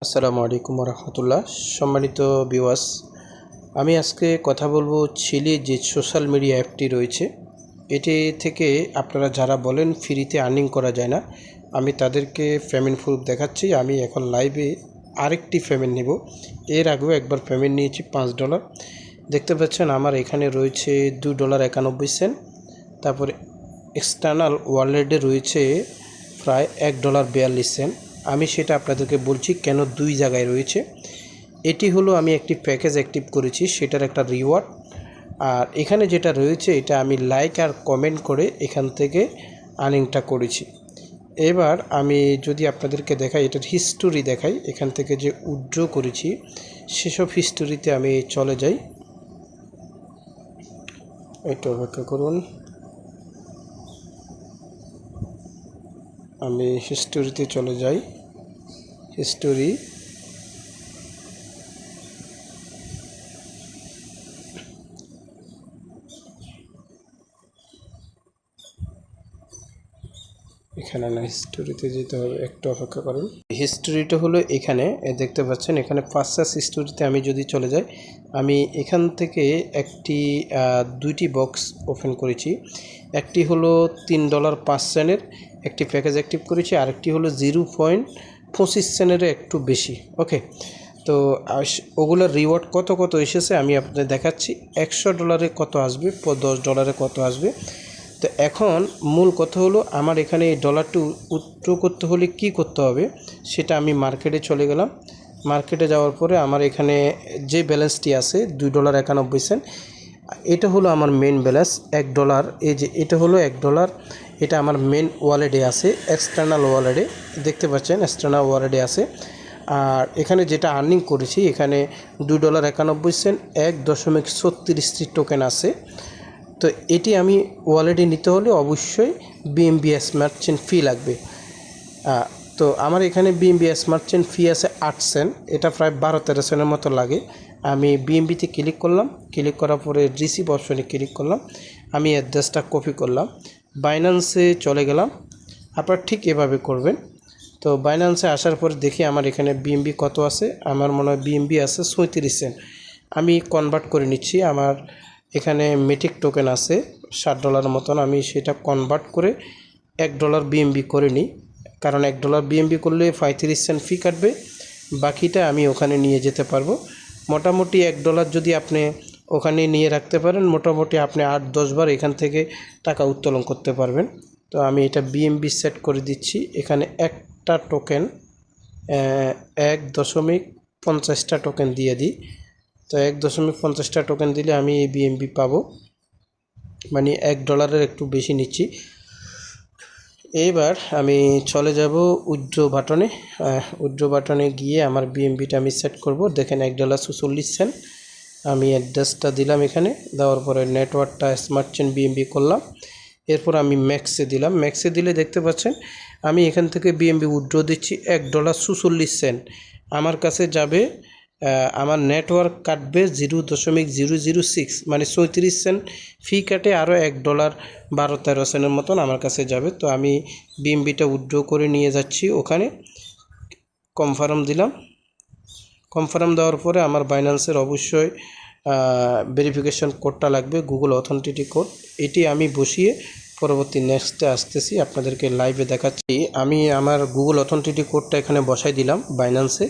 আসসালামু আলাইকুম রহমতুল্লাহ। সম্মানিত ভিউয়ার্স, আমি আজকে কথা বলবো চিলি যে সোশ্যাল মিডিয়া অ্যাপটি রয়েছে এটি থেকে আপনারা যারা বলেন ফ্রিতে আর্নিং করা যায় না, আমি তাদেরকে পেমেন্ট প্রুফ দেখাচ্ছি। আমি এখন লাইভে আরেকটি পেমেন্ট নেব। এর আগেও একবার পেমেন্ট নিয়েছি $5। দেখতে পাচ্ছেন আমার এখানে রয়েছে $2.91। তারপরে এক্সটার্নাল ওয়ালেটে রয়েছে প্রায় $1.42। আমি সেটা আপনাদেরকে বলছি কেন দুই জায়গায় রয়েছে। এটি হলো আমি একটি প্যাকেজ অ্যাক্টিভ করেছি, সেটার একটা রিওয়ার্ড। আর এখানে যেটা রয়েছে এটা আমি লাইক আর কমেন্ট করে এখান থেকে আর্নিংটা করেছি। এবার আমি যদি আপনাদেরকে দেখাই, এটার হিস্টোরি দেখাই, এখান থেকে যে উইথড্র করেছি সেসব হিস্টোরিতে আমি চলে যাই। একটু অপেক্ষা করুন, আমি হিস্টোরিতে চলে যাই। হিস্টোরি, এখানে না, হিস্টোরিতে যেতে হবে, একটু অপেক্ষা করুন। হিস্টোরিটা হলো এখানে দেখতে পাচ্ছেন, এখানে ফার্স্ট হিস্টোরিতে আমি যদি চলে যাই, আমি এখান থেকে দুইটি বক্স ওপেন করেছি। একটি হলো $3.05 একটি প্যাকেজ অ্যাক্টিভ করেছি, আরেকটি হলো 0.25 একটু বেশি। ওকে, তো ওগুলোর রিওয়ার্ড কত কত এসেছে আমি আপনাদের দেখাচ্ছি। $100 কত আসবে, $10 কত আসবে। তো এখন মূল কথা হলো আমার এখানে এই ডলারটি উইথড্র করতে হলে কি করতে হবে সেটা আমি মার্কেটে চলে গেলাম। মার্কেটে যাওয়ার পরে আমার এখানে যে ব্যালেন্সটি আছে $2.91, এটা হলো আমার মেন ব্যালেন্স $1। এই যে এটা হলো $1, এটা আমার মেন ওয়ালেটে আছে, এক্সটার্নাল ওয়ালেটে দেখতে পাচ্ছেন, এক্সটার্নাল ওয়ালেটে আছে। আর এখানে যেটা আর্নিং করেছি এখানে $2.91 1.36 টোকেন আছে। তো এটি আমি ওয়ালেটে নিতে হলে অবশ্যই BNB মার্চেন্ট ফি লাগবে। তো আমার এখানে BNB মার্চেন্ট ফি আছে 8 সেন্ট, এটা প্রায় 12-13 সেন্টের মতো লাগে। আমি BNBতে ক্লিক করলাম, ক্লিক করার পরে রিসিভ অপশনে ক্লিক করলাম, আমি অ্যাড্রেসটা কপি করলাম, বাইন্যান্সে চলে গেলাম। আপনারা ঠিক এভাবে করবেন। তো বাইন্যান্সে আসার পর দেখি আমার এখানে BNB কত আছে, আমার মনে হয় BNB আছে 37 সেন্ট। আমি কনভার্ট করে নিচ্ছি, আমার এখানে মেটিক টোকেন আছে $60 মতন, আমি সেটা কনভার্ট করে $1 BNB করে নিই, কারণ $1 BNB করলে 35 সেন্ট ফি কাটবে, বাকিটা আমি ওখানে নিয়ে যেতে পারবো। মোটামুটি $1 যদি আপনি ওখানে নিয়ে রাখতে পারেন, মোটামুটি আপনি 8-10 বার এখান থেকে টাকা উত্তোলন করতে পারবেন। তো আমি এটা BNB সেট করে দিচ্ছি। এখানে একটা টোকেন 1.50টা টোকেন দিয়ে দিই। তো 1.50টা টোকেন দিলে আমি এই BNB পাবো, মানে $1 একটু বেশি নিচ্ছি। এইবার আমি চলে যাব উইথড্র বাটনে। উইথড্র বাটনে গিয়ে আমার BNBটা আমি সেট করব। দেখেন $1.46। আমি অ্যাড্রেসটা দিলাম, এখানে দেওয়ার পরে নেটওয়ার্কটা স্মার্টচেন BNB করলাম। এরপর আমি ম্যাক্সে দিলাম, ম্যাক্সে দিলে দেখতে পাচ্ছেন আমি এখান থেকে BNB উইথড্র দিচ্ছি $1.46। আমার কাছে যাবে, আমার নেটওয়ার্ক কাটবে 0.006, মানে 37 সেন্ট ফি কাটে, আরও $1 12-13 সেন্টের মতন আমার কাছে যাবে। তো আমি BNBটা উইথড্র করে নিয়ে যাচ্ছি ওখানে, কনফার্ম দিলাম। কনফার্ম দেওয়ার পরে আমার বাইন্যান্সের অবশ্যই ভেরিফিকেশন কোডটা লাগবে, গুগল অথেন্টিটি কোড। এটি আমি বসিয়ে পরবর্তী নেক্সটে আসতেছি, আপনাদেরকে লাইভে দেখাচ্ছি। আমি আমার গুগল অথেন্টিটি কোডটা এখানে বসাই দিলাম বাইন্যান্সে।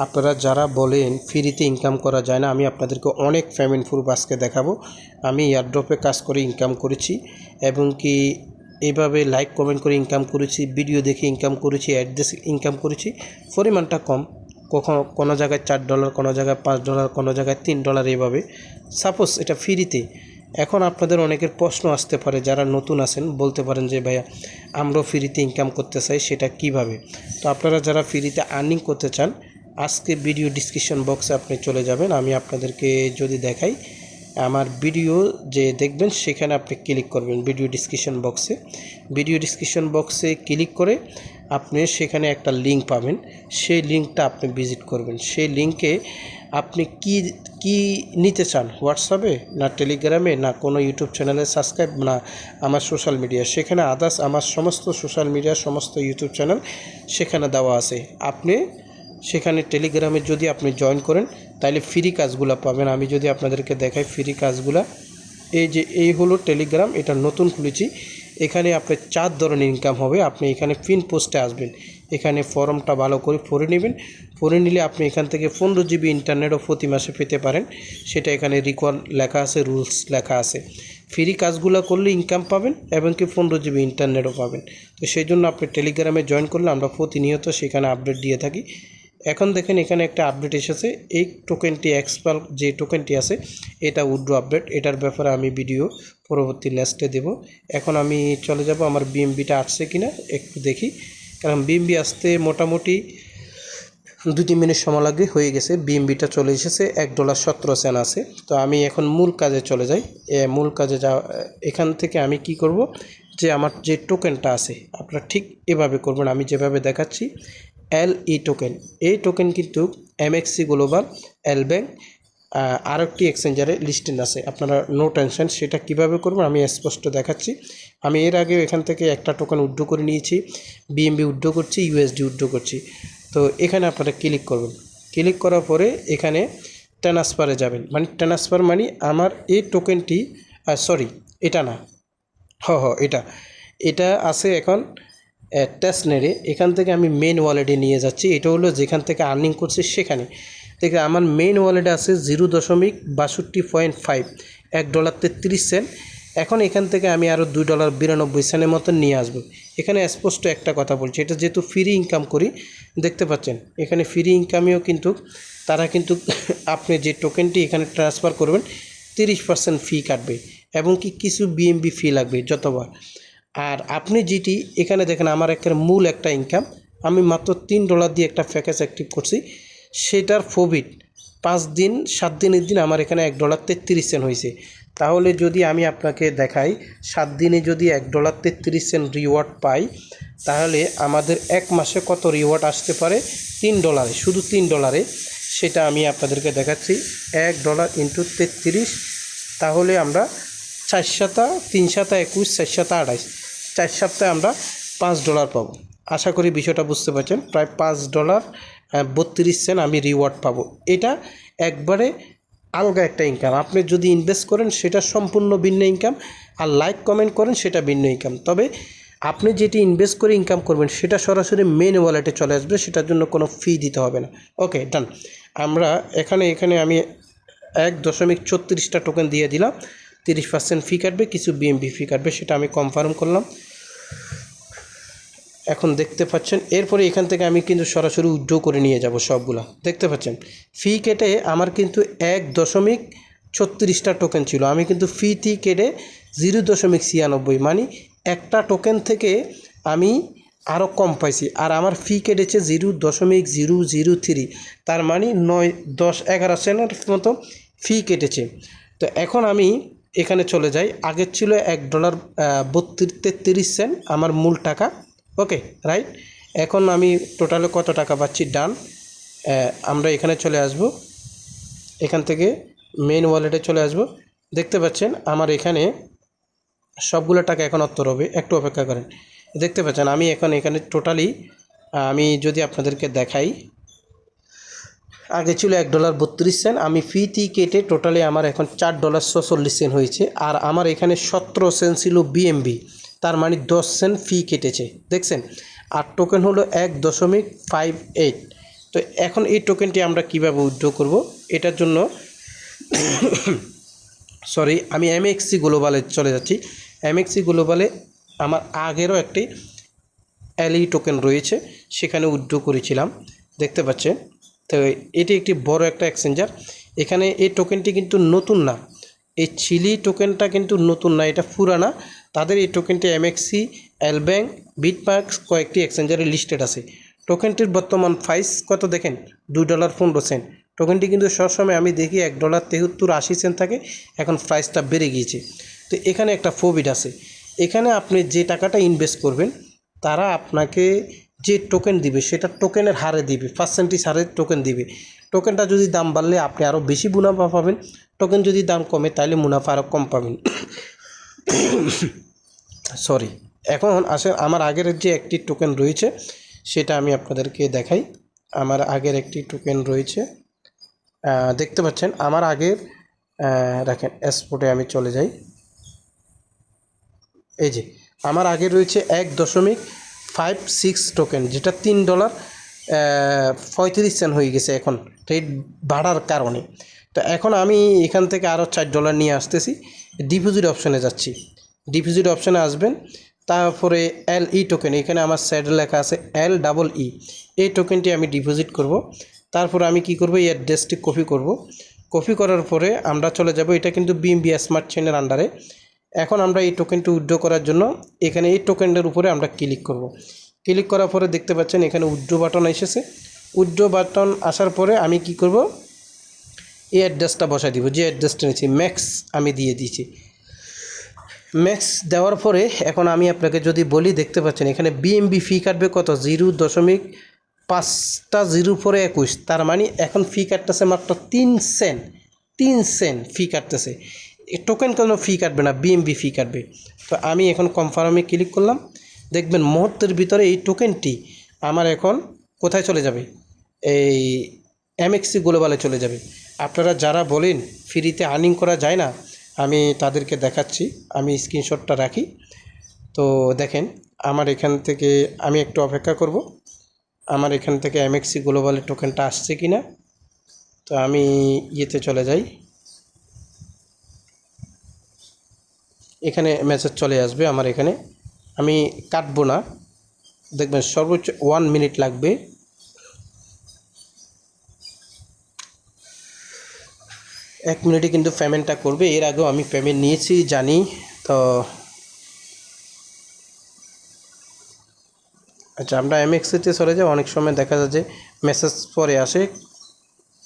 আপনারা যারা বলেন ফ্রিতে ইনকাম করা যায় না, আমি আপনাদেরকে অনেক পেমেন্ট প্রুফ আজকে দেখাবো। আমি এয়ারড্রপে কাজ করে ইনকাম করেছি, এবং কি এইভাবে লাইক কমেন্ট করে ইনকাম করেছি, ভিডিও দেখে ইনকাম করেছি, অ্যাড দেখে ইনকাম করেছি। পরিমাণটা কম, কোনো জায়গায় $4, কোনো জায়গায় $5, কোনো জায়গায় $3, এইভাবে। সাপোজ এটা ফ্রিতে। এখন আপনাদের অনেকের প্রশ্ন আসতে পারে, যারা নতুন আছেন বলতে পারেন যে ভাইয়া আমরাও ফ্রিতে ইনকাম করতে চাই, সেটা কিভাবে? তো আপনারা যারা ফ্রিতে আর্নিং করতে চান, আজকে ভিডিও ডিসক্রিপশন বক্সে আপনি চলে যাবেন। আমি আপনাদেরকে যদি দেখাই, আমার ভিডিও যে দেখবেন সেখানে আপনি ক্লিক করবেন ভিডিও ডিসক্রিপশন বক্সে। ভিডিও ডিসক্রিপশন বক্সে ক্লিক করে আপনি সেখানে একটা লিঙ্ক পাবেন, সেই লিঙ্কটা আপনি ভিজিট করবেন। সেই লিঙ্কে আপনি কি নিতে চান, হোয়াটসঅ্যাপে না টেলিগ্রামে না কোনো ইউটিউব চ্যানেলে সাবস্ক্রাইব, না আমার সোশ্যাল মিডিয়া, সেখানে আদার্স আমার সমস্ত সোশ্যাল মিডিয়া, সমস্ত ইউটিউব চ্যানেল সেখানে দেওয়া আছে। আপনি সেখানে টেলিগ্রামে যদি আপনি জয়েন করেন তাহলে ফ্রি কাজগুলো পাবেন। আমি যদি আপনাদেরকে দেখাই ফ্রি কাজগুলো, এই হলো টেলিগ্রাম, এটা নতুন খুলেছি। এখানে আপনার 4 ধরনের ইনকাম হবে। আপনি এখানে পিন পোস্টে আসবেন, এখানে ফর্মটা ভালো করে পড়ে নেবেন। পড়ে নিলে আপনি এখান থেকে 15 জিবি ইন্টারনেটও প্রতি মাসে পেতে পারেন। সেটা এখানে রিকোয়ার লেখা আছে, রুলস লেখা আছে। ফ্রি কাজগুলো করলে ইনকাম পাবেন এবং কি 15 জিবি ইন্টারনেটও পাবেন। তো সেই জন্য আপনি টেলিগ্রামে জয়েন করলে আমরা প্রতিনিয়ত সেখানে আপডেট দিয়ে থাকি। এখন দেখেন এখানে একটা আপডেট এসেছে, এই টোকেনটি এক্সপাল যে টোকেনটি আছে এটা উইথড্র আপডেট, এটার ব্যাপারে আমি ভিডিও পরবর্তী নেক্সটে দেব। এখন আমি চলে যাব আমার বিএমবিটা আসছে কিনা একটু দেখি, কারণ বিএমবি আসতে মোটামুটি 2-3 মিনিট সময় লাগবে। হয়ে গেছে, বিএমবিটা চলে এসেছে, $1.17 আছে। তো আমি এখন মূল কাজে চলে যাই। মূল কাজে এখান থেকে আমি কি করব, যে আমার যে টোকেনটা আছে আপনারা ঠিক এভাবে করবেন, আমি যেভাবে দেখাচ্ছি। LE টোকেন, এই টোকেন কিন্তু MXC গ্লোবাল, এলব্যাংক আর একটি এক্সচেঞ্জারে লিস্টেড আছে। আপনারা নো টেনশন, সেটা কিভাবে করবেন আমি স্পষ্ট দেখাচ্ছি। আমি এর আগেও এখান থেকে একটা টোকেন উইথড্র করে নিয়েছি, বিএমবি উইথড্র করছি, USD উইথড্র করছি। তো এখানে আপনারা ক্লিক করবেন, ক্লিক করার পরে এখানে ট্রান্সফারে যাবেন, মানে ট্রান্সফার মানে আমার এই টোকেনটি সরি এটা না, এটা আছে এখন টেস্টনেটে। এখান থেকে আমি মেন ওয়ালেটে নিয়ে যাচ্ছি, এটা হলো যেখান থেকে আর্নিং করছি সেখানে থেকে। আমার মেন ওয়ালেটে আছে 0.62.5, $1.33। এখন এখান থেকে আমি আরও $2.92 মতন নিয়ে আসবো। এখানে স্পষ্ট একটা কথা বলছি, এটা যেহেতু ফ্রি ইনকাম করি, দেখতে পাচ্ছেন এখানে ফ্রি ইনকামেও কিন্তু তারা কিন্তু আপনি যে টোকেনটি এখানে ট্রান্সফার করবেন 30% ফি কাটবে এবং কি কিছু বিএমবি ফি লাগবে যতবার। আর আপনি যেটি এখানে দেখেন আমার মূল একটা ইনকাম, আমি মাত্র $3 দিয়ে একটা প্যাকেজ অ্যাক্টিভ করছি, সেটার প্রফিট 7 দিনের দিন আমার এখানে $1.33 হয়েছে। তাহলে যদি আমি আপনাকে দেখাই 7 দিনে যদি $1.33 রিওয়ার্ড পাই, তাহলে আমাদের 1 মাসে কত রিওয়ার্ড আসতে পারে $3, শুধু $3। সেটা আমি আপনাদেরকে দেখাচ্ছি, $1 × 33, তাহলে আমরা 4 7 3 7 21 4 7 28, 4 সপ্তাহে আমরা $5 পাবো। আশা করি বিষয়টা বুঝতে পারছেন, প্রায় $5.32 আমি রিওয়ার্ড পাবো। এটা একবারে আলগা একটা ইনকাম। আপনি যদি ইনভেস্ট করেন সেটা সম্পূর্ণ ভিন্ন ইনকাম, আর লাইক কমেন্ট করেন সেটা ভিন্ন ইনকাম। তবে আপনি যেটি ইনভেস্ট করে ইনকাম করবেন সেটা সরাসরি মেন ওয়ালেটে চলে আসবে, সেটার জন্য কোনো ফি দিতে হবে না। ওকে, ডান। আমরা এখানে আমি 1.34টা টোকেন দিয়ে দিলাম, 30% ফি কাটবে, কিছু বিএমবি ফি কাটবে, সেটা আমি কনফার্ম করলাম। এখন দেখতে পাচ্ছেন এরপরে এখান থেকে আমি কিন্তু সরাসরি উইথড্র করে নিয়ে যাব সবগুলা। দেখতে পাচ্ছেন ফি কেটে আমার কিন্তু 1.36টা টোকেন ছিল, আমি কিন্তু ফি কেটে 0.96, মানে একটা টোকেন থেকে আমি আরও কম পাইছি, আর আমার ফি কেটেছে 0.003, তার মানে 9 10 11 সেন্টের মতো ফি কেটেছে। তো এখন আমি এখানে চলে যাই, আগের ছিল $1.33 আমার মূল টাকা। ওকে, রাইট। এখন আমি টোটালে কত টাকা পাচ্ছি, ডান। আমরা এখানে চলে আসব, এখান থেকে মেন ওয়ালেটে চলে আসব। দেখতে পাচ্ছেন আমার এখানে সবগুলো টাকা এখন অত্তর হবে, একটু অপেক্ষা করেন। দেখতে পাচ্ছেন আমি এখানে টোটালি আমি যদি আপনাদেরকে দেখাই, আগে ছিল $1.32, আমি ফি কেটে টোটালি আমার এখন $4.46 হয়েছে। আর আমার এখানে 17 সেন্ট ছিল বিএমবি, তার মানে 10 সেন্ট ফি কেটেছে, দেখছেন। আর টোকেন হলো 1.58। তো এখন এই টোকেনটি আমরা কিভাবে উইথড্র করব, এটার জন্য সরি আমি MXC গ্লোবালে চলে যাচ্ছি। MXC গ্লোবালে আমার আগেরও একটি LE টোকেন রয়েছে, সেখানে উইথড্র করেছিলাম, দেখতে পাচ্ছেন। তো এটি একটি বড় একটা এক্সচেঞ্জার। এখানে এই টোকেনটি কিন্তু নতুন না, এই চিলি টোকেনটা কিন্তু নতুন না, এটা পুরানা। তাদের এই টোকেনটি MXC, এলব্যাংক, বিটমার্কস কয়েকটি এক্সচেঞ্জারে লিস্টেড আছে। টোকেনটির বর্তমান প্রাইস কত দেখেন, $2.15। টোকেনটি কিন্তু সবসময় আমি দেখি $1.73-80 থাকে, এখন প্রাইসটা বেড়ে গিয়েছে। তো এখানে একটা প্রফিট আছে, এখানে আপনি যে টাকাটা ইনভেস্ট করবেন তারা আপনাকে যে টোকেন দিবে সেটা টোকেনের হারে দিবে, পার্সেন্টেজ হারে টোকেন দিবে। টোকেনটা যদি দাম বাড়লে আপনি আরও বেশি মুনাফা পাবেন, টোকেন যদি দাম কমে তাহলে মুনাফা আরও কম পাবেন। সরি, এখন আসেন আমার আগের যে একটি টোকেন রয়েছে সেটা আমি আপনাদেরকে দেখাই। আমার আগের একটি টোকেন রয়েছে, দেখতে পাচ্ছেন আমার আগের রাখেন এক্সপোর্টে আমি চলে যাই। এই যে আমার আগে রয়েছে 1.56 টোকেন, যেটা $3.35 হয়ে গেছে এখন রেট বাড়ার কারণে। তো এখন আমি এখান থেকে আরও $4 নিয়ে আসতেছি, ডিপোজিট অপশানে যাচ্ছি। ডিপোজিট অপশানে আসবেন, তারপরে LE টোকেন, এখানে আমার স্যাড লেখা আছে LEE, এই টোকেনটি আমি ডিপোজিট করব। তারপর আমি কি করব, এই অ্যাড্রেসটি কপি করব। কপি করার পরে আমরা চলে যাব, এটা কিন্তু BNB স্মার্ট চেইনের আন্ডারে। এখন আমরা এই টোকেনটি উইথড্র করার জন্য এখানে এই টোকেনটার উপরে আমরা ক্লিক করব। ক্লিক করার পরে দেখতে পাচ্ছেন এখানে উইথড্র বাটন এসেছে। উইথড্র বাটন আসার পরে আমি কি করব, এই অ্যাড্রেসটা বসাই দিব, যে অ্যাড্রেসটা নিয়েছি ম্যাক্স আমি দিয়ে দিয়েছি। ম্যাক্স দেওয়ার পরে এখন আমি আপনাকে যদি বলি, দেখতে পাচ্ছেন এখানে BNB ফি কাটবে কত, 0.521, তার মানে এখন ফি কাটতেছে মাত্র 3 সেন্ট। 3 সেন্ট ফি কাটতেছে, টোকেন কোনো ফি কাটবে না, BNB ফি কাটবে। তো আমি এখন কনফার্মে ক্লিক করলাম, দেখবেন মুহূর্তের ভিতরে এই টোকেনটি আমার এখন কোথায় চলে যাবে, এই MXC গ্লোবালে চলে যাবে। আপনারা যারা বলেন ফ্রিতে আর্নিং করা যায় না, আমি তাদেরকে দেখাচ্ছি, আমি স্ক্রিনশটটা রাখি। তো দেখেন আমার এখান থেকে, আমি একটু অপেক্ষা করব আমার এখান থেকে MXC গ্লোবালের টোকেনটা আসছে কি না। তো আমি ইয়েতে চলে যাই, এখানে মেসেজ চলে আসবে আমার এখানে, আমি কাটবো না, দেখবেন সর্বোচ্চ 1 মিনিট লাগবে। এক মিনিটে কিন্তু পেমেন্টটা করবে, এর আগেও আমি পেমেন্ট নিয়েছি জানি। তো আচ্ছা, আমরা MXCতে চলে যাই। অনেক সময় দেখা যায় যে মেসেজ পরে আসে,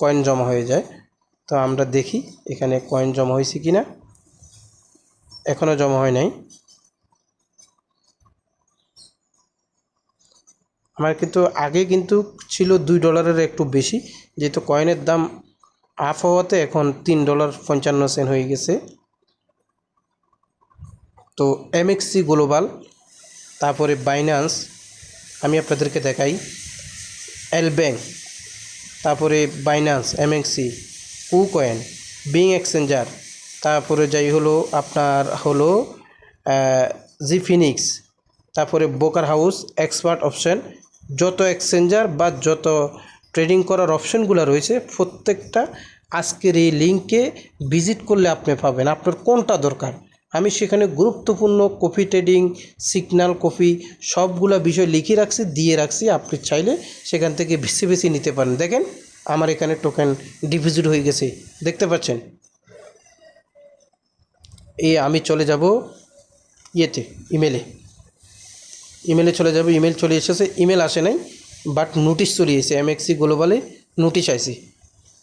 কয়েন জমা হয়ে যায়। তো আমরা দেখি এখানে কয়েন জমা হয়েছে কি না, এখনও জমা হয় নাই। আমার কিন্তু আগে কিন্তু ছিল $2 একটু বেশি, যেহেতু কয়েনের দাম আপ হওয়াতে এখন $3.55 হয়ে গেছে। তো MXC গ্লোবাল, তারপরে বাইন্যান্স আমি আপনাদেরকে দেখাই, এলব্যাঙ্ক, তারপরে Binance, MXC, KuCoin, being exchanger, তারপরে যাই হলো আপনার হলো জিফিনিক্স, তারপরে ব্রোকার হাউস, এক্সপার্ট অপশন, যত এক্সচেঞ্জার বা যত ট্রেডিং করার অপশনগুলো রয়েছে প্রত্যেকটা আজকের এই লিঙ্কে ভিজিট করলে আপনি পাবেন আপনার কোনটা দরকার। আমি সেখানে গুরুত্বপূর্ণ কপি ট্রেডিং, সিগন্যাল কপি সবগুলা বিষয় লিখে রাখছি, দিয়ে রাখছি, আপনি চাইলে সেখান থেকে বেশি বেশি নিতে পারেন। দেখেন আমার এখানে টোকেন ডিপোজিট হয়ে গেছে, দেখতে পাচ্ছেন। এই আমি চলে যাব ইয়েতে, ইমেলে চলে যাব, ইমেল চলে এসেছে, ইমেল আসে নাই বাট নোটিশ চলে এসেছে, MXC গ্লোবালে নোটিশ আইছে।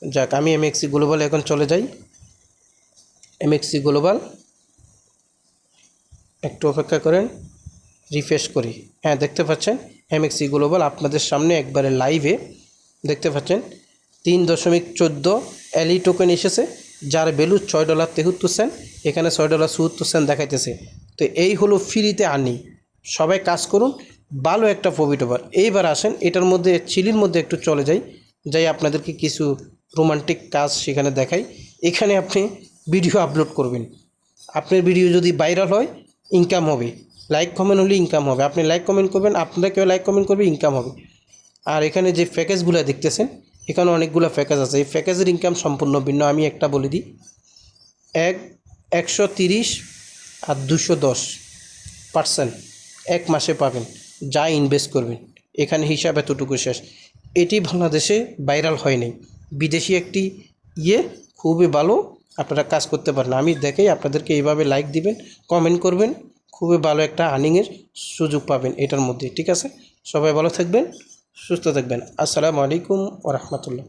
যাক, আমি MXC গ্লোবালে এখন চলে যাই। MXC গ্লোবাল, একটু অপেক্ষা করেন, রিফ্রেশ করি। হ্যাঁ, দেখতে পাচ্ছেন MXC গ্লোবাল আপনাদের সামনে একবারে লাইভে দেখতে পাচ্ছেন 3.14 LE টোকেন এসেছে, যার ভ্যালু $6.73। এখানে $6.74 দেখাইতেছে। তো এই হলো ফ্রিতে আর্নিং, সবাই কাজ করুন, ভালো একটা প্রফিট ওভার। এইবার আসেন এটার মধ্যে চিলির মধ্যে একটু চলে যাই আপনাদেরকে কিছু রোমান্টিক কাজ সেখানে দেখাই। এখানে আপনি ভিডিও আপলোড করবেন, আপনার ভিডিও যদি ভাইরাল হয় ইনকাম হবে, লাইক কমেন্ট হলে ইনকাম হবে। আপনি লাইক কমেন্ট করবেন, আপনারা কেউ লাইক কমেন্ট করবে, ইনকাম হবে। আর এখানে যে প্যাকেজগুলো দেখতেছেন, এখানে অনেকগুলো প্যাকেজ আছে, এই প্যাকেজের ইনকাম সম্পূর্ণ ভিন্ন। আমি একটা বলে দিই, 130 আর 210% এক মাসে পাবেন, যা ইনভেস্ট করবেন। এখানে হিসাব এতটুকু শেষ। এটি বাংলাদেশে ভাইরাল হয় নাই, বিদেশি একটি খুবই ভালো, আপনারা কাজ করতে পারেন। আমি দেখেই আপনাদেরকে এইভাবে লাইক দিবেন, কমেন্ট করবেন, খুবই ভালো একটা আর্নিংয়ের সুযোগ পাবেন এটার মধ্যে। ঠিক আছে, সবাই ভালো থাকবেন, সুস্থ থাকবেন। আসসালামু আলাইকুম ওয়া রাহমাতুল্লাহ।